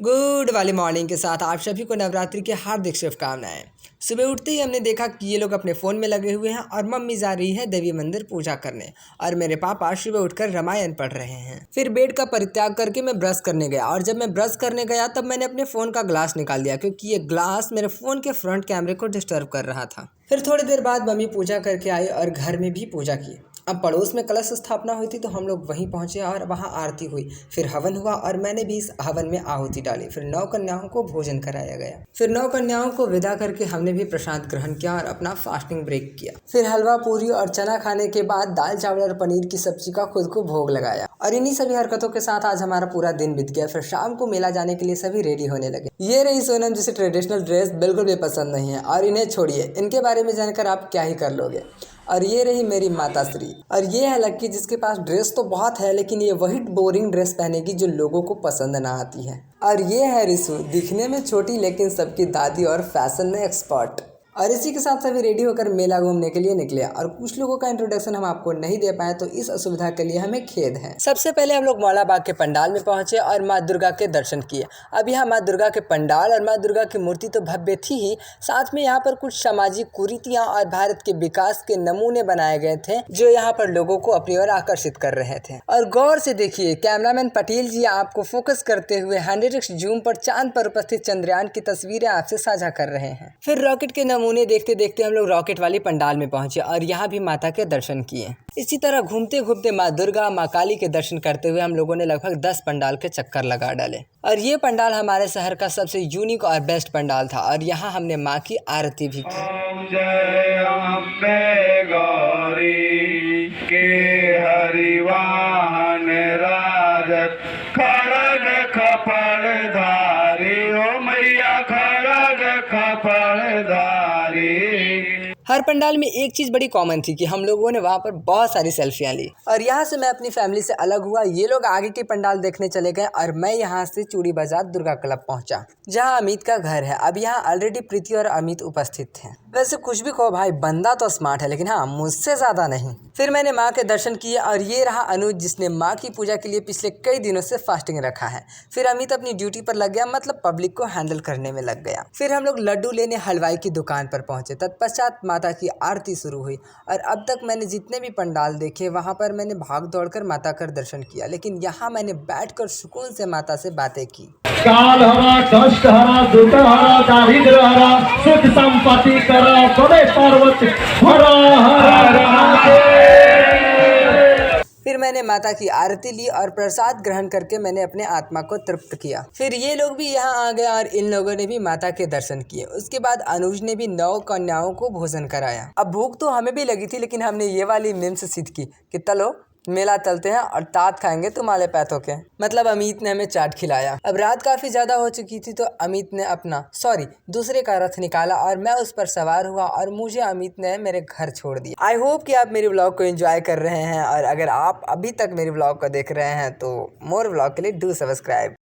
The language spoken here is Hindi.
गुड वाली मॉर्निंग के साथ आप सभी को नवरात्रि की हार्दिक शुभकामनाएं। सुबह उठते ही हमने देखा कि ये लोग अपने फ़ोन में लगे हुए हैं और मम्मी जा रही है देवी मंदिर पूजा करने और मेरे पापा सुबह उठकर रामायण पढ़ रहे हैं। फिर बेड का परित्याग करके मैं ब्रश करने गया और जब मैं ब्रश करने गया तब मैंने अपने फ़ोन का ग्लास निकाल दिया क्योंकि ये ग्लास मेरे फ़ोन के फ्रंट कैमरे को डिस्टर्ब कर रहा था। फिर थोड़ी देर बाद मम्मी पूजा करके आई और घर में भी पूजा की। अब पड़ोस में कलश स्थापना हुई थी तो हम लोग वहीं पहुंचे और वहां आरती हुई। फिर हवन हुआ और मैंने भी इस हवन में आहुति डाली। फिर 9 कन्याओं को भोजन कराया गया। फिर 9 कन्याओं को विदा करके हमने भी प्रसाद ग्रहण किया और अपना फास्टिंग ब्रेक किया। फिर हलवा पूरी और चना खाने के बाद दाल चावल और पनीर की सब्जी का खुद को भोग लगाया और इन्हीं सभी हरकतों के साथ आज हमारा पूरा दिन बीत गया। फिर शाम को मेला जाने के लिए सभी रेडी होने लगे। ये रही सोनम जिसे ट्रेडिशनल ड्रेस बिल्कुल भी पसंद नहीं है और इन्हें छोड़िए, इनके बारे में जानकर आप क्या ही कर लोगे। और ये रही मेरी माता श्री और ये है लक्की जिसके पास ड्रेस तो बहुत है लेकिन ये वही बोरिंग ड्रेस पहनेगी जो लोगों को पसंद ना आती है। और ये है रिसु, दिखने में छोटी लेकिन सबकी दादी और फैशन में एक्सपर्ट। और इसी के साथ सभी रेडी होकर मेला घूमने के लिए निकले और कुछ लोगों का इंट्रोडक्शन हम आपको नहीं दे पाए तो इस असुविधा के लिए हमें खेद है। सबसे पहले हम लोग मौला बाग के पंडाल में पहुंचे और माँ दुर्गा के दर्शन किए। अब यहाँ माँ दुर्गा के पंडाल और माँ दुर्गा की मूर्ति तो भव्य थी ही, साथ में यहाँ पर कुछ सामाजिक कुरीतियाँ और भारत के विकास के नमूने बनाए गए थे जो यहाँ पर लोगों को अपनी ओर आकर्षित कर रहे थे। और गौर से देखिए, कैमरामैन पटेल जी आपको फोकस करते हुए 100x जूम पर चांद पर उपस्थित चंद्रयान की तस्वीरें आपसे साझा कर रहे हैं। फिर रॉकेट के नमूने देखते देखते हम लोग रॉकेट वाली पंडाल में पहुंचे और यहाँ भी माता के दर्शन किए। इसी तरह घूमते घूमते माँ दुर्गा माँ काली के दर्शन करते हुए हम लोगों ने लगभग 10 पंडाल के चक्कर लगा डाले। और ये पंडाल हमारे शहर का सबसे यूनिक और बेस्ट पंडाल था और यहाँ हमने माँ की आरती भी की। जय अम्बे गौरी के हरिवाहन राजक खड़ग खपड़धारी, ओ मैया खड़ग खपड़धारी। हर पंडाल में एक चीज़ बड़ी कॉमन थी कि हम लोगों ने वहाँ पर बहुत सारी सेल्फियाँ ली। और यहाँ से मैं अपनी फैमिली से अलग हुआ। ये लोग आगे के पंडाल देखने चले गए और मैं यहाँ से चूड़ी बाजार दुर्गा क्लब पहुँचा जहाँ अमित का घर है। अब यहाँ ऑलरेडी प्रीति और अमित उपस्थित थे। वैसे कुछ भी कहो भाई, बंदा तो स्मार्ट है लेकिन हाँ मुझसे ज़्यादा नहीं। फिर मैंने माँ के दर्शन किए और ये रहा अनुज जिसने माँ की पूजा के लिए पिछले कई दिनों से फास्टिंग रखा है। फिर अमित अपनी ड्यूटी पर लग गया, मतलब पब्लिक को हैंडल करने में लग गया। फिर हम लोग लड्डू लेने हलवाई की दुकान पर पहुंचे। तत्पश्चात माता की आरती शुरू हुई और अब तक मैंने जितने भी पंडाल देखे वहां पर मैंने भाग दौड़कर माता का दर्शन किया, लेकिन यहाँ मैंने बैठकर सुकून से माता से बातें की। काल हरा, कष्ट हरा, दुख हरा, दारिद्र हरा, सुख संपत्ति करा, बड़े पर्वत हरा हरा। फिर मैंने माता की आरती ली और प्रसाद ग्रहण करके मैंने अपने आत्मा को तृप्त किया। फिर ये लोग भी यहाँ आ गए और इन लोगों ने भी माता के दर्शन किए। उसके बाद अनुज ने भी 9 कन्याओं को भोजन कराया। अब भूख तो हमें भी लगी थी लेकिन हमने ये वाली मीम्स सिद्ध की कि चलो मेला चलते हैं और तात खाएंगे तुम्हारे पैथों के। मतलब अमित ने हमें चाट खिलाया। अब रात काफ़ी ज़्यादा हो चुकी थी तो अमित ने अपना दूसरे का रथ निकाला और मैं उस पर सवार हुआ और मुझे अमित ने मेरे घर छोड़ दिया। आई होप कि आप मेरे व्लॉग को एंजॉय कर रहे हैं और अगर आप अभी तक मेरे व्लॉग को देख रहे हैं तो मोर व्लॉग के लिए डू सब्सक्राइब।